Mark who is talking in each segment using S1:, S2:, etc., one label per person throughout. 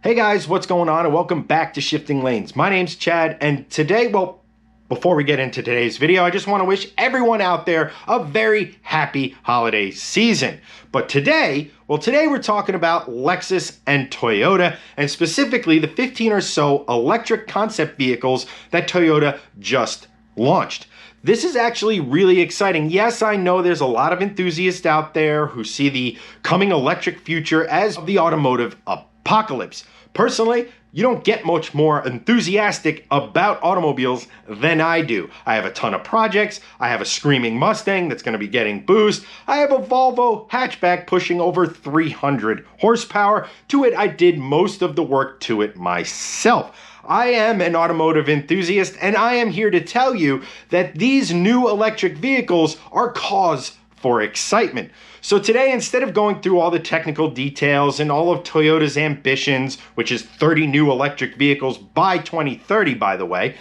S1: Hey guys, what's going on? And welcome back to Shifting Lanes. My name's Chad, and today, before we get into today's video, I just want to wish everyone out there a very happy holiday season. But today we're talking about Lexus and Toyota, and specifically the 15 or so electric concept vehicles that Toyota just launched. This is actually really exciting. Yes, I know there's a lot of enthusiasts out there who see the coming electric future as the automotive apocalypse. Personally, you don't get much more enthusiastic about automobiles than I do. I have a ton of projects. I have a screaming Mustang that's going to be getting boost. I have a Volvo hatchback pushing over 300 horsepower. To it, I did most of the work to it myself. I am an automotive enthusiast, and I am here to tell you that these new electric vehicles are cause for excitement. So today, instead of going through all the technical details and all of Toyota's ambitions, which is 30 new electric vehicles by 2030, by the way,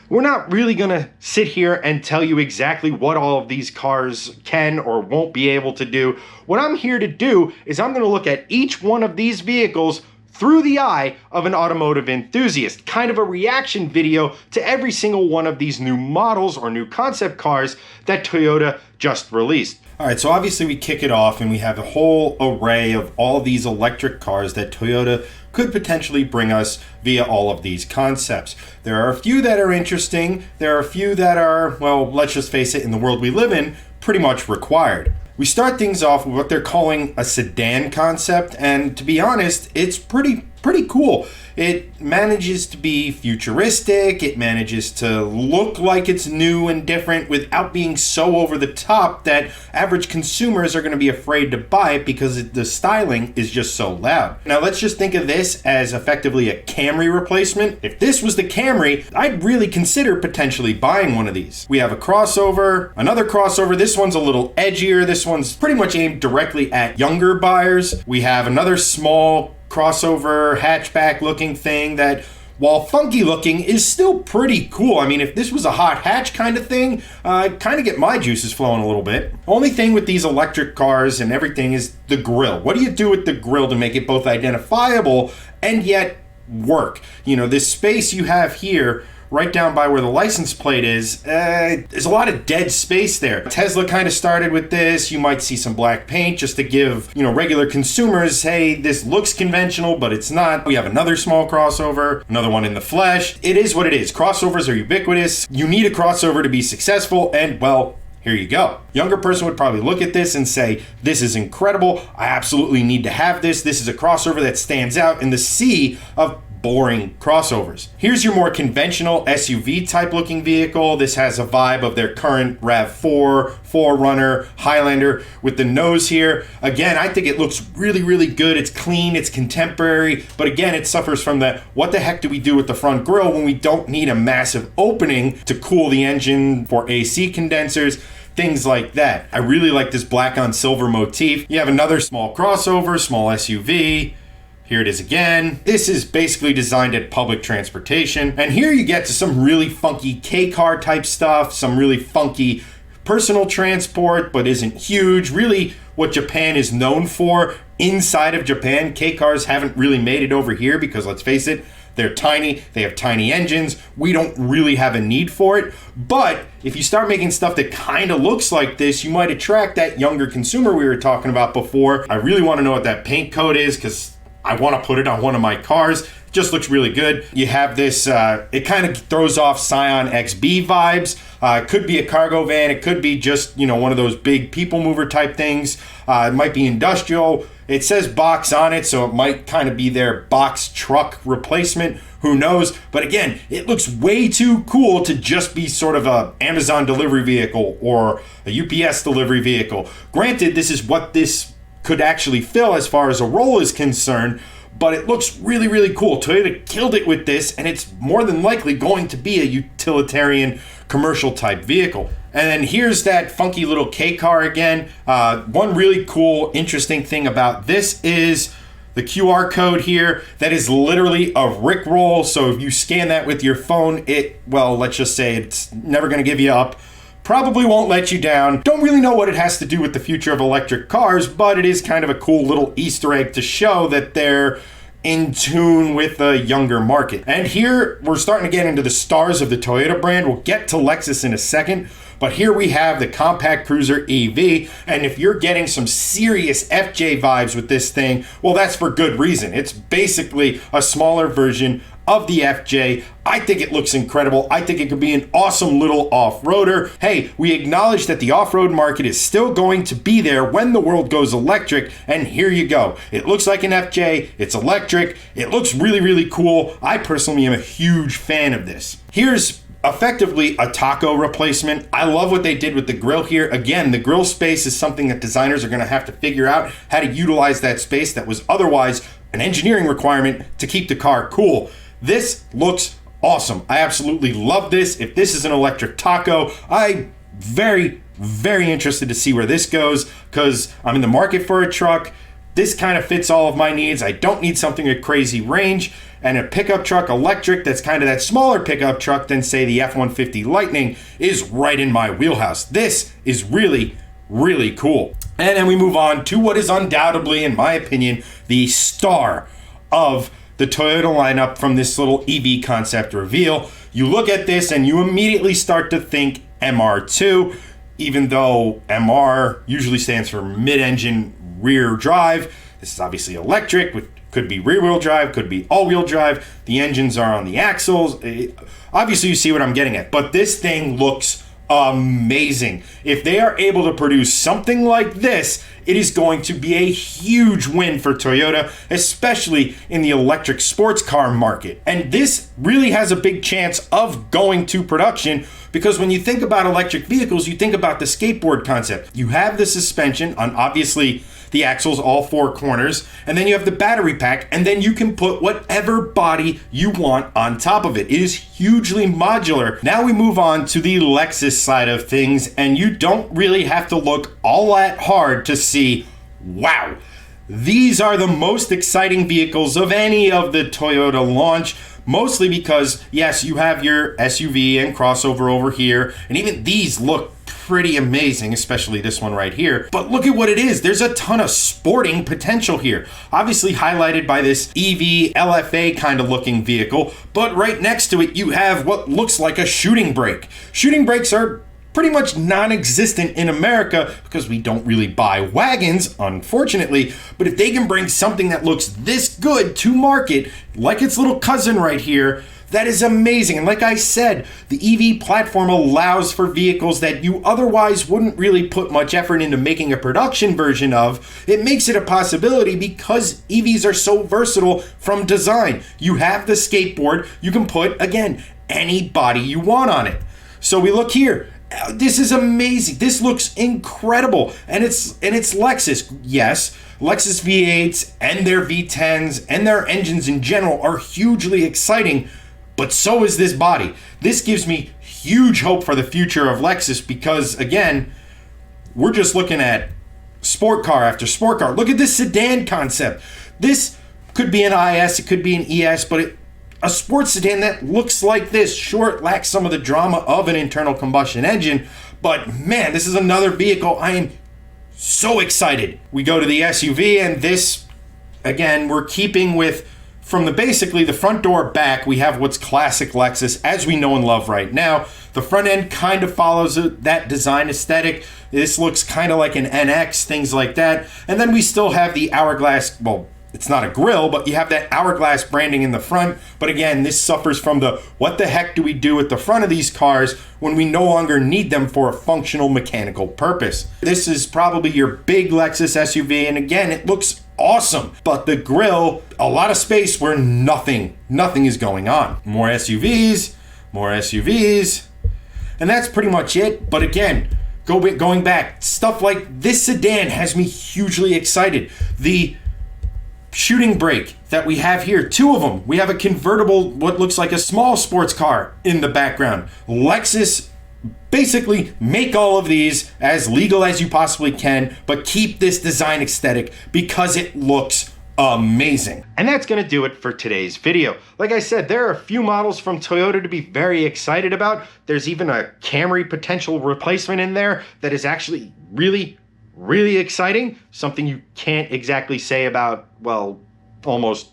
S1: we're not really gonna sit here and tell you exactly what all of these cars can or won't be able to do. What I'm here to do is I'm gonna look at each one of these vehicles through the eye of an automotive enthusiast, kind of a reaction video to every single one of these new models or new concept cars that Toyota just released. All right, so obviously we kick it off and we have a whole array of all these electric cars that Toyota could potentially bring us via all of these concepts. There are a few that are interesting. There are a few that are, well, let's just face it, in the world we live in, pretty much required. We start things off with what they're calling a sedan concept, and to be honest, it's pretty cool. It manages to be futuristic, it manages to look like it's new and different without being so over the top that average consumers are going to be afraid to buy it because the styling is just so loud. Now let's just think of this as effectively a Camry replacement. If this was the Camry, I'd really consider potentially buying one of these. We have a crossover, another crossover. This one's a little edgier. This one's pretty much aimed directly at younger buyers. We have another small crossover hatchback looking thing that, while funky looking, is still pretty cool. I mean, if this was a hot hatch kind of thing, I'd kind of get my juices flowing a little bit. Only thing with these electric cars and everything is the grille. What do you do with the grille to make it both identifiable and yet work? You know, this space you have here right down by where the license plate is, there's a lot of dead space there. Tesla kind of started with this. You might see some black paint just to give, regular consumers, hey, this looks conventional, but it's not. We have another small crossover, another one in the flesh. It is what it is. Crossovers are ubiquitous. You need a crossover to be successful, and well, here you go. Younger person would probably look at this and say, this is incredible. I absolutely need to have this. This is a crossover that stands out in the sea of boring crossovers. Here's your more conventional SUV type looking vehicle. This has a vibe of their current RAV4, 4Runner, Highlander with the nose here. Again, I think it looks really good. It's clean, it's contemporary, but again, it suffers from the what the heck do we do with the front grille when we don't need a massive opening to cool the engine for AC condensers, things like that. I really like this black on silver motif. You have another small crossover, small SUV. Here it is again. This is basically designed at public transportation. And here you get to some really funky K-car type stuff, some really funky personal transport, but isn't huge. Really what Japan is known for inside of Japan. K-cars haven't really made it over here because, let's face it, they're tiny, they have tiny engines. We don't really have a need for it. But if you start making stuff that kind of looks like this, you might attract that younger consumer we were talking about before. I really want to know what that paint code is because I want to put it on one of my cars. It just looks really good. You have this, it kind of throws off Scion XB vibes. It could be a cargo van. It could be just, one of those big people mover type things. It might be industrial. It says box on it, so it might kind of be their box truck replacement. Who knows? But again, it looks way too cool to just be sort of a Amazon delivery vehicle or a UPS delivery vehicle. Granted, this is what this could actually fill as far as a role is concerned, but it looks really cool. Toyota killed it with this, and it's more than likely going to be a utilitarian commercial type vehicle. And then here's that funky little K car again. One really cool, interesting thing about this is the QR code here. That is literally a Rickroll. So if you scan that with your phone, let's just say it's never going to give you up. Probably won't let you down. Don't really know what it has to do with the future of electric cars, but it is kind of a cool little Easter egg to show that they're in tune with the younger market. And here we're starting to get into the stars of the Toyota brand. We'll get to Lexus in a second, but here we have the compact cruiser EV, and if you're getting some serious FJ vibes with this thing, well, that's for good reason. It's basically a smaller version of the FJ. I think it looks incredible. I think it could be an awesome little off-roader. Hey, we acknowledge that the off-road market is still going to be there when the world goes electric, and here you go. It looks like an FJ, it's electric, it looks really, really cool. I personally am a huge fan of this. Here's effectively a taco replacement. I love what they did with the grill here. Again, the grill space is something that designers are gonna have to figure out how to utilize that space that was otherwise an engineering requirement to keep the car cool. This looks awesome. I absolutely love this. If this is an electric taco, I'm very, very interested to see where this goes because I'm in the market for a truck. This kind of fits all of my needs. I don't need something at crazy range, and a pickup truck electric that's kind of that smaller pickup truck than say the F-150 Lightning is right in my wheelhouse. This is really, really cool. And then we move on to what is undoubtedly, in my opinion, the star of the Toyota lineup from this little EV concept reveal. You look at this and you immediately start to think MR2, even though MR usually stands for mid-engine rear drive. This is obviously electric, which could be rear-wheel drive, could be all-wheel drive. The engines are on the axles. Obviously, you see what I'm getting at, but this thing looks amazing. If they are able to produce something like this, it is going to be a huge win for Toyota, especially in the electric sports car market. And this really has a big chance of going to production because when you think about electric vehicles, you think about the skateboard concept. You have the suspension on obviously the axles, all four corners, and then you have the battery pack, and then you can put whatever body you want on top of it. It is hugely modular. Now we move on to the Lexus side of things, and you don't really have to look all that hard to see, wow, these are the most exciting vehicles of any of the Toyota launch. Mostly because, yes, you have your SUV and crossover over here, and even these look pretty amazing, especially this one right here. But look at what it is. There's a ton of sporting potential here. Obviously highlighted by this EV LFA kind of looking vehicle, but right next to it, you have what looks like a shooting brake. Shooting brakes are pretty much non-existent in America because we don't really buy wagons, unfortunately. But if they can bring something that looks this good to market, like its little cousin right here, that is amazing. And like I said, the EV platform allows for vehicles that you otherwise wouldn't really put much effort into making a production version of. It makes it a possibility because EVs are so versatile from design. You have the skateboard, you can put, again, any body you want on it. So we look here. This is amazing. This looks incredible. And it's Lexus. Yes, Lexus V8s and their V10s and their engines in general are hugely exciting, but so is this body. This gives me huge hope for the future of Lexus because, again, we're just looking at sport car after sport car. Look at this sedan concept. This could be an IS, it could be an ES, but a sports sedan that looks like this. Sure, it lacks some of the drama of an internal combustion engine, but man, this is another vehicle I am so excited. We go to the SUV, and this, again, we're keeping with, from the basically the front door back, we have what's classic Lexus as we know and love right now. The front end kind of follows that design aesthetic. This looks kind of like an NX, things like that. And then we still have the hourglass, well, it's not a grille, but you have that hourglass branding in the front. But again, this suffers from the what the heck do we do at the front of these cars when we no longer need them for a functional mechanical purpose. This is probably your big Lexus SUV, and again, it looks awesome. But the grille, a lot of space where nothing is going on. More SUVs, and that's pretty much it. But again, going back, stuff like this sedan has me hugely excited. The shooting brake that we have here, two of them. We have a convertible, what looks like a small sports car in the background. Lexus, basically make all of these as legal as you possibly can, but keep this design aesthetic because it looks amazing. And that's going to do it for today's video. Like I said, there are a few models from Toyota to be very excited about. There's even a Camry potential replacement in there that is actually really exciting. Something you can't exactly say about, well, almost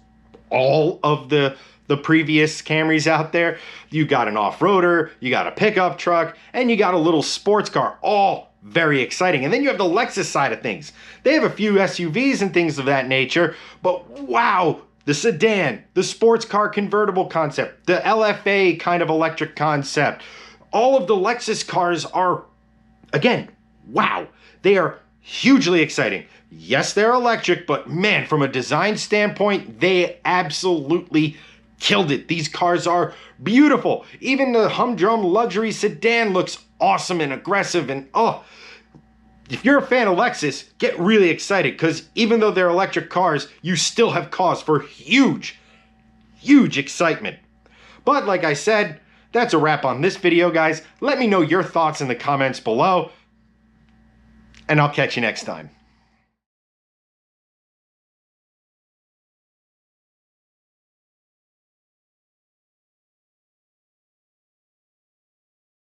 S1: all of the previous Camrys out there. You got an off-roader, you got a pickup truck, and you got a little sports car, all very exciting. And then you have the Lexus side of things. They have a few SUVs and things of that nature, but wow, the sedan, the sports car convertible concept, the LFA kind of electric concept, all of the Lexus cars are, again, wow, they are hugely exciting. Yes, they're electric, but man, from a design standpoint, they absolutely killed it. These cars are beautiful. Even the humdrum luxury sedan looks awesome and aggressive, and oh, if you're a fan of Lexus, get really excited, because even though they're electric cars, you still have cause for huge excitement. But like I said, that's a wrap on this video, guys. Let me know your thoughts in the comments below, and I'll catch you next time.